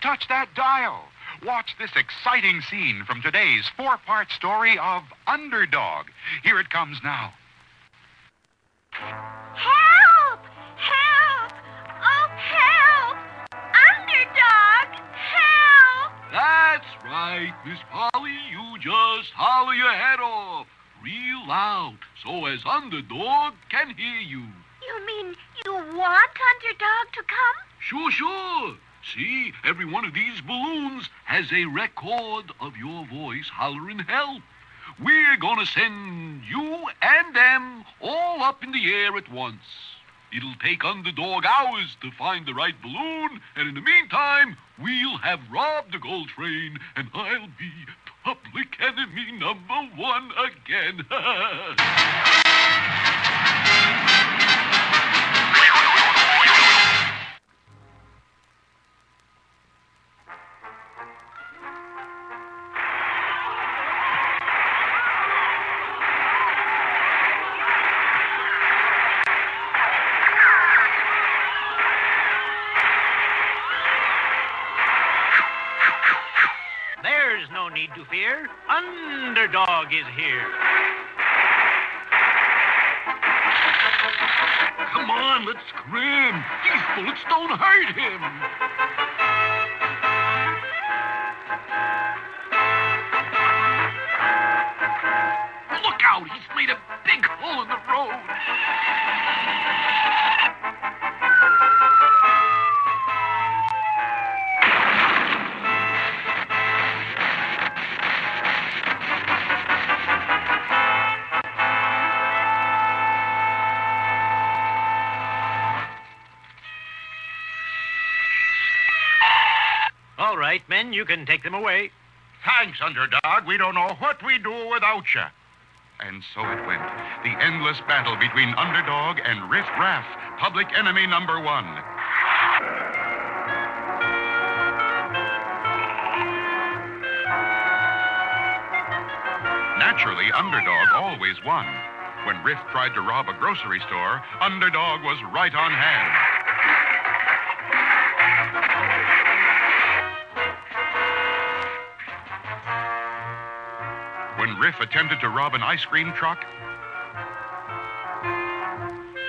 touch that dial. Watch this exciting scene from today's four-part story of Underdog. Here it comes now. Help! Help! Oh, help! Underdog! Help! That's right, Miss Polly. You just holler your head off real loud so as Underdog can hear you. You mean you want Underdog to come? Sure. See, every one of these balloons has a record of your voice hollering help. We're gonna send you and them all up in the air at once. It'll take Underdog hours to find the right balloon, and in the meantime, we'll have robbed the gold train, and I'll be public enemy #1 again. There's no need to fear. Underdog is here. Come on, let's scram. These bullets don't hurt him. Look out, he's made a big hole in the road. All right, men, you can take them away. Thanks, Underdog. We don't know what we'd do without you. And so it went. The endless battle between Underdog and Riff Raff, public enemy #1. Naturally, Underdog always won. When Riff tried to rob a grocery store, Underdog was right on hand. When Riff attempted to rob an ice cream truck,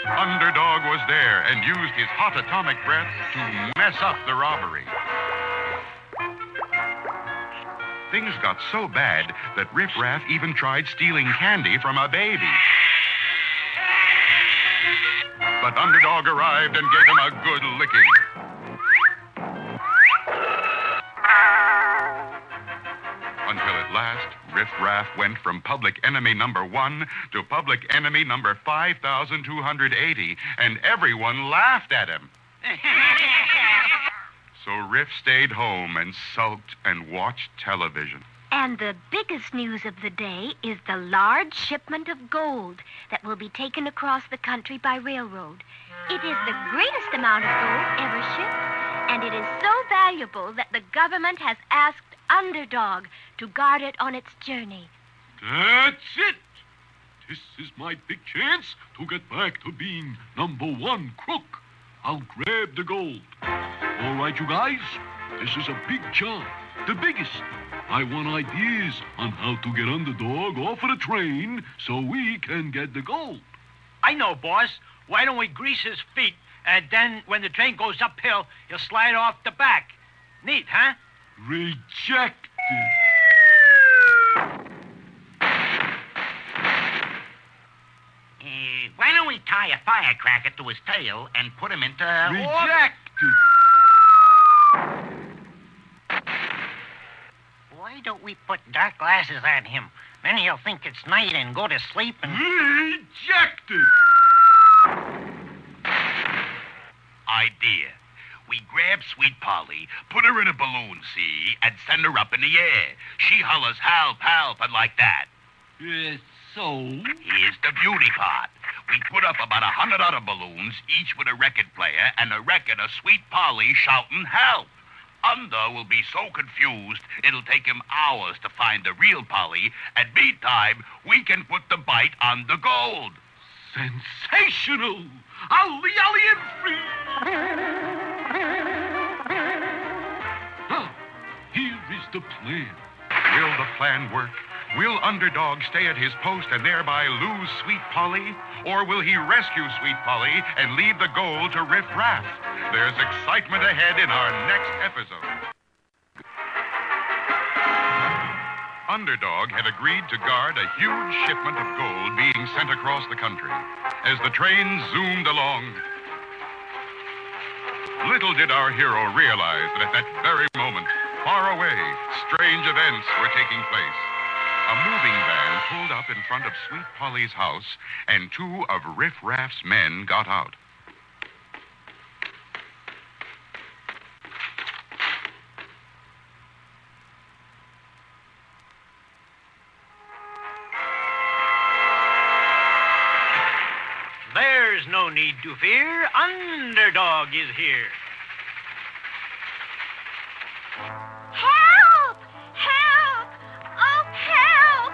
Underdog was there and used his hot atomic breath to mess up the robbery. Things got so bad that Riff Raff even tried stealing candy from a baby. But Underdog arrived and gave him a good licking. Until at last, Riff Raff went from public enemy #1 to public enemy number 5,280, and everyone laughed at him. So Riff stayed home and sulked and watched television. And the biggest news of the day is the large shipment of gold that will be taken across the country by railroad. It is the greatest amount of gold ever shipped, and it is so valuable that the government has asked Underdog to guard it on its journey. That's it. This is my big chance to get back to being #1 crook. I'll grab the gold. All right, you guys, this is a big job, the biggest. I want ideas on how to get Underdog off of the train so we can get the gold. I know, boss. Why don't we grease his feet, and then when the train goes uphill, he'll slide off the back. Neat, huh? Rejected. Why don't we tie a firecracker to his tail and put him into... Rejected. Why don't we put dark glasses on him? Then he'll think it's night and go to sleep and... Rejected. Idea. We grab Sweet Polly, put her in a balloon, see, and send her up in the air. She hollers, help, help, and like that. So? Here's the beauty part. We put up about 100 other balloons, each with a record player, and a record of Sweet Polly shouting help. Under will be so confused, it'll take him hours to find the real Polly, and meantime, we can put the bite on the gold. Sensational! Ollie, ollie, and free! the plan. Will the plan work? Will Underdog stay at his post and thereby lose Sweet Polly? Or will he rescue Sweet Polly and leave the gold to Riff Raff? There's excitement ahead in our next episode. Underdog had agreed to guard a huge shipment of gold being sent across the country. As the train zoomed along, little did our hero realize that at that very moment, far away, strange events were taking place. A moving van pulled up in front of Sweet Polly's house, and two of Riff Raff's men got out. There's no need to fear. Underdog is here. Help! Help! Oh, help!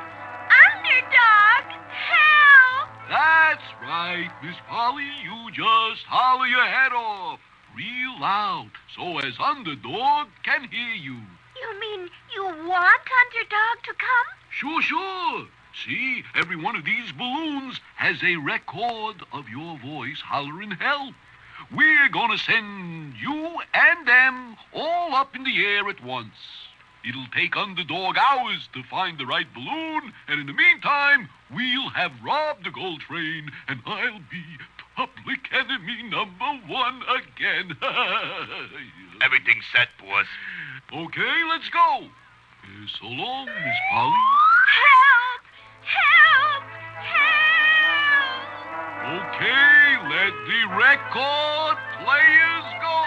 Underdog! Help! That's right, Miss Polly. You just holler your head off real loud so as Underdog can hear you. You mean you want Underdog to come? Sure. See, every one of these balloons has a record of your voice hollering help. We're gonna send you and them all up in the air at once. It'll take Underdog hours to find the right balloon, and in the meantime, we'll have robbed the gold train, and I'll be public enemy number one again. Everything's set, boss. Okay, let's go. So long, Miss Polly. Help! Help! Help! Okay, let the record players go.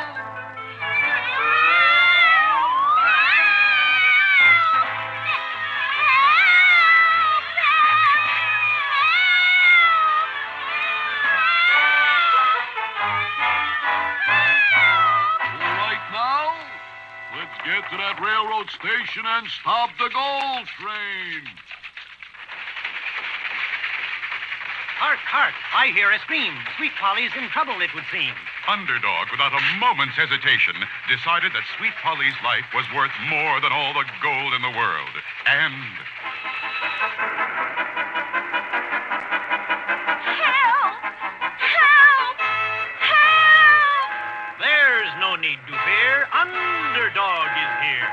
All right now, let's get to that railroad station and stop the gold train. Hark! I hear a scream. Sweet Polly's in trouble, it would seem. Underdog, without a moment's hesitation, decided that Sweet Polly's life was worth more than all the gold in the world. And Help! Help! Help! There's no need to fear. Underdog is here.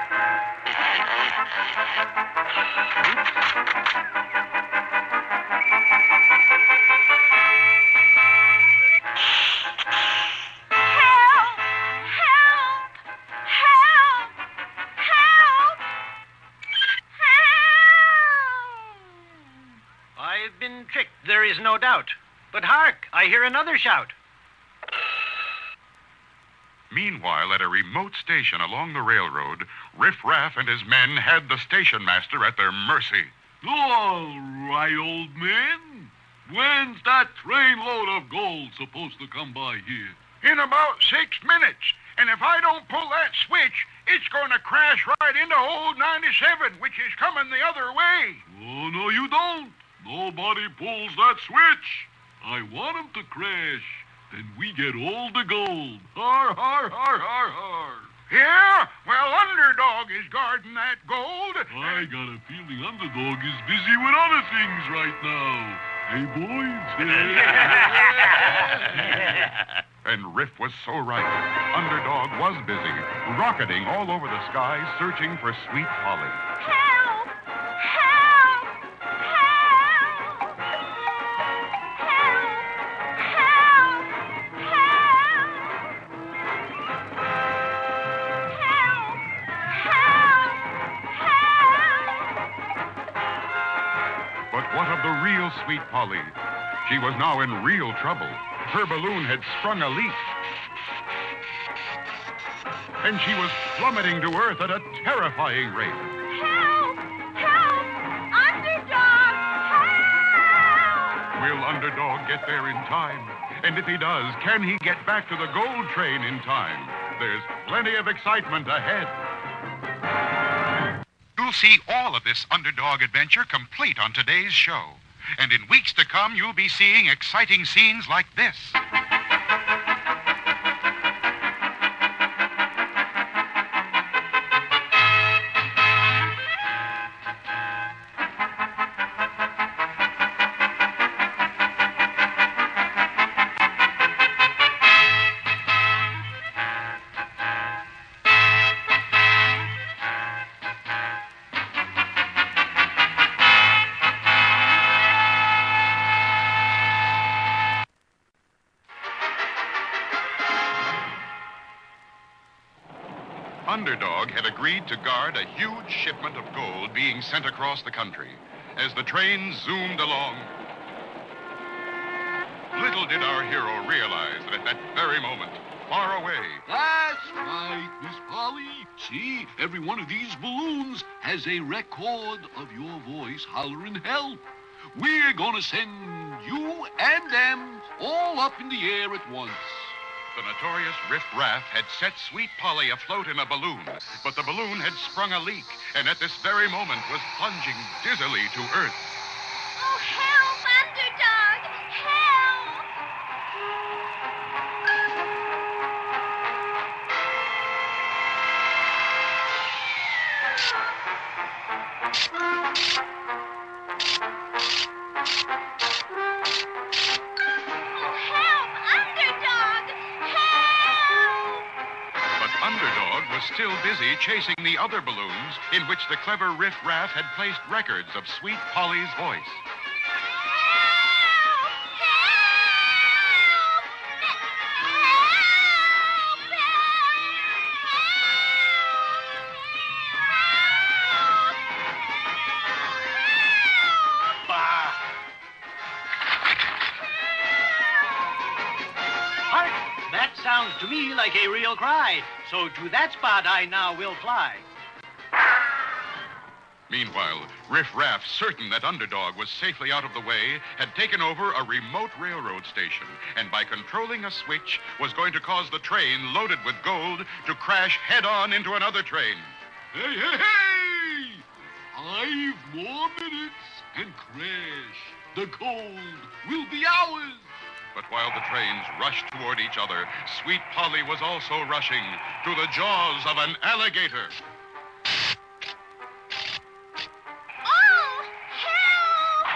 I've been tricked, there is no doubt. But hark, I hear another shout. meanwhile, at a remote station along the railroad, Riff Raff and his men had the station master at their mercy. All right, old man. When's that trainload of gold supposed to come by here? In about 6 minutes. And if I don't pull that switch, it's going to crash right into old 97, which is coming the other way. Oh, no, you don't. Nobody pulls that switch. I want him to crash. Then we get all the gold. Har, har, har, har, har. Yeah? Well, Underdog is guarding that gold. I got a feeling Underdog is busy with other things right now. Hey, boys. And Riff was so right. Underdog was busy, rocketing all over the sky, searching for Sweet Polly. Help! Help! Help! Help! Help! But what of the real Sweet Polly? She was now in real trouble. Her balloon had sprung a leak. And she was plummeting to earth at a terrifying rate. Help! Help! Underdog! Help! Will Underdog get there in time? And if he does, can he get back to the gold train in time? There's plenty of excitement ahead. You'll see all of this Underdog adventure complete on today's show. And in weeks to come, you'll be seeing exciting scenes like this. Underdog had agreed to guard a huge shipment of gold being sent across the country. As the train zoomed along, little did our hero realize that at that very moment, far away, That's right, Miss Polly. See, every one of these balloons has a record of your voice hollering help. We're gonna send you and them all up in the air at once. the notorious Riff Raff had set Sweet Polly afloat in a balloon, but the balloon had sprung a leak, and at this very moment was plunging dizzily to earth. Oh, help, Underdog! Help! Oh, help, Underdog! Help! But Underdog was still busy chasing the other balloons in which the clever Riff Raff had placed records of Sweet Polly's voice. Bah! Hark! That sounds to me like a real cry. So to that spot I now will fly. Meanwhile, Riff Raff, certain that Underdog was safely out of the way, had taken over a remote railroad station, and by controlling a switch, was going to cause the train loaded with gold to crash head-on into another train. Hey, hey, hey! 5 more minutes and crash. The gold will be ours. But while the trains rushed toward each other, Sweet Polly was also rushing to the jaws of an alligator. Oh, help!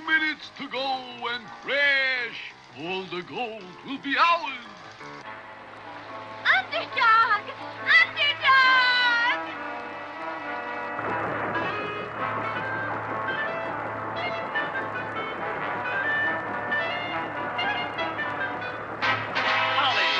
Minutes to go and crash. All the gold will be ours. Underdog! Underdog! Polly!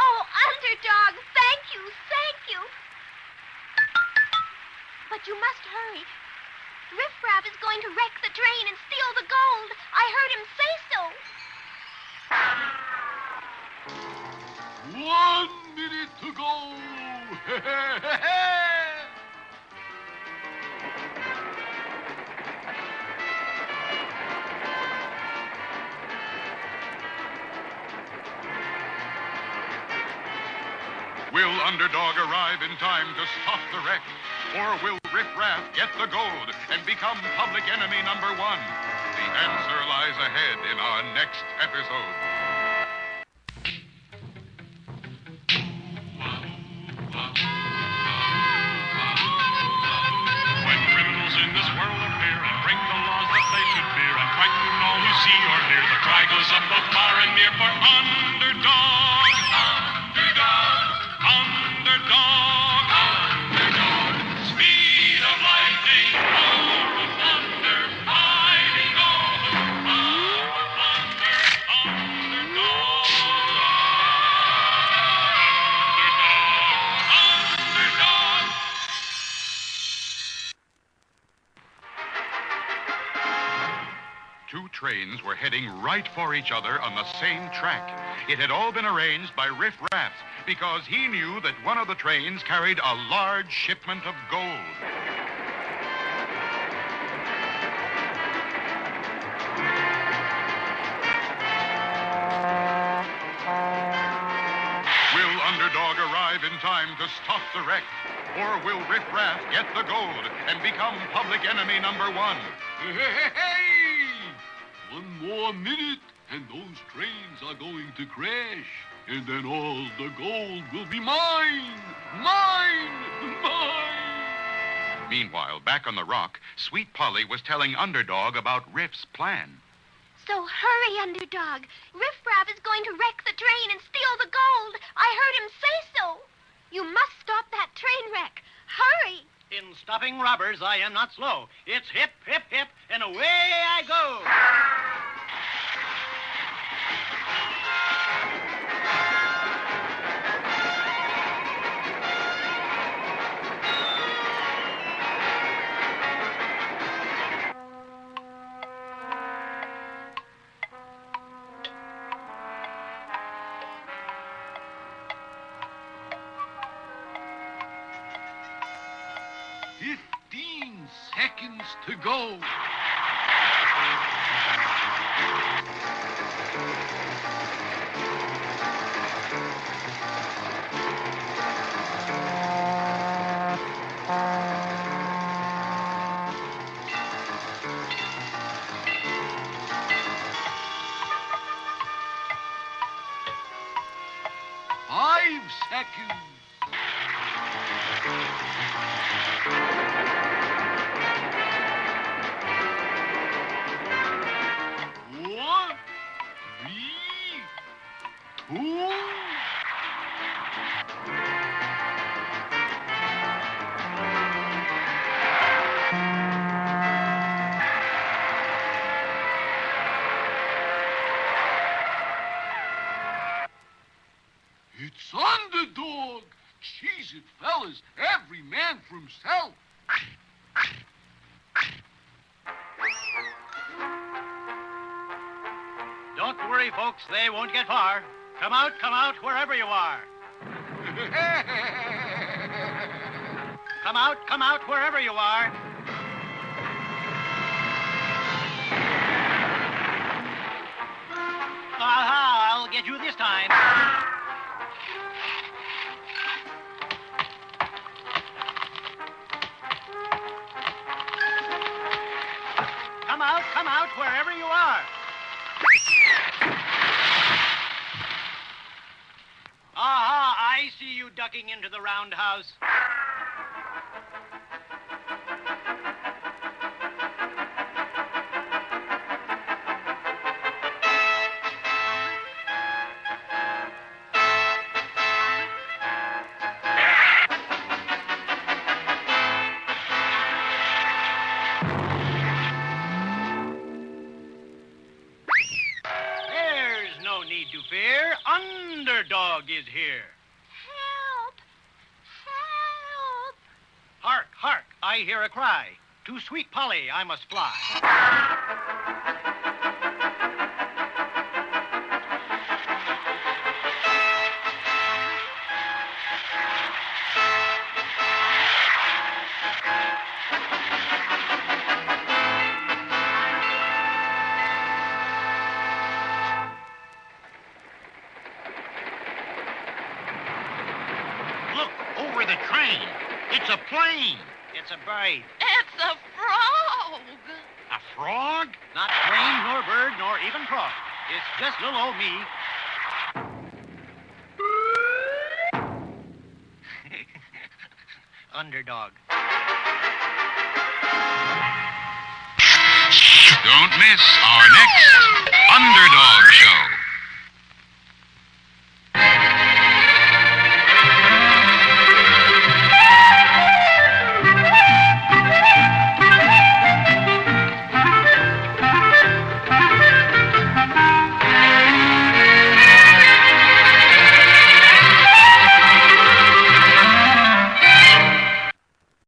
Oh, Underdog, thank you, thank you. But you must hurry. Riff Raff is going to wreck the train and steal the gold. I heard him say so. 1 minute to go. Will Underdog arrive in time to stop the wreck? Or will Riff Raff get the gold and become public enemy number 1? The answer lies ahead in our next episode. When criminals in this world appear and break the laws that they should fear and frighten all who see or hear, the cry goes up both far and near for Underdog. Underdog. Underdog. Underdog. Speed of lightning, power of thunder, mighty gold, power of thunder, Underdog. Underdog. Underdog. trains were heading right for each other on the same track. It had all been arranged by Riff Raff because he knew that one of the trains carried a large shipment of gold. Will Underdog arrive in time to stop the wreck? Or will Riff Raff get the gold and become public enemy number one? Hey! One more minute, and those trains are going to crash. And then all the gold will be mine! Mine! Mine! Meanwhile, back on the rock, Sweet Polly was telling Underdog about Riff's plan. So hurry, Underdog. Riff Raff is going to wreck the train and steal the gold. I heard him say so. You must stop that train wreck. Hurry! In stopping robbers, I am not slow. It's hip, hip, hip, and away I go. Seconds to go. Five seconds. It's Underdog! Cheese it, fellas. Every man for himself. Don't worry, folks. They won't get far. Come out, wherever you are. Come out, wherever you are. Aha, I'll get you this time. Come out, wherever you are. Aha, I see you ducking into the roundhouse. To fear, Underdog is here. Help! Help! Hark, hark, I hear a cry. To Sweet Polly I must fly. Look, over the train. It's a plane. It's a bird. It's a frog! A frog? Not plane, nor bird, nor even frog. It's just little old me. Underdog. Don't miss our next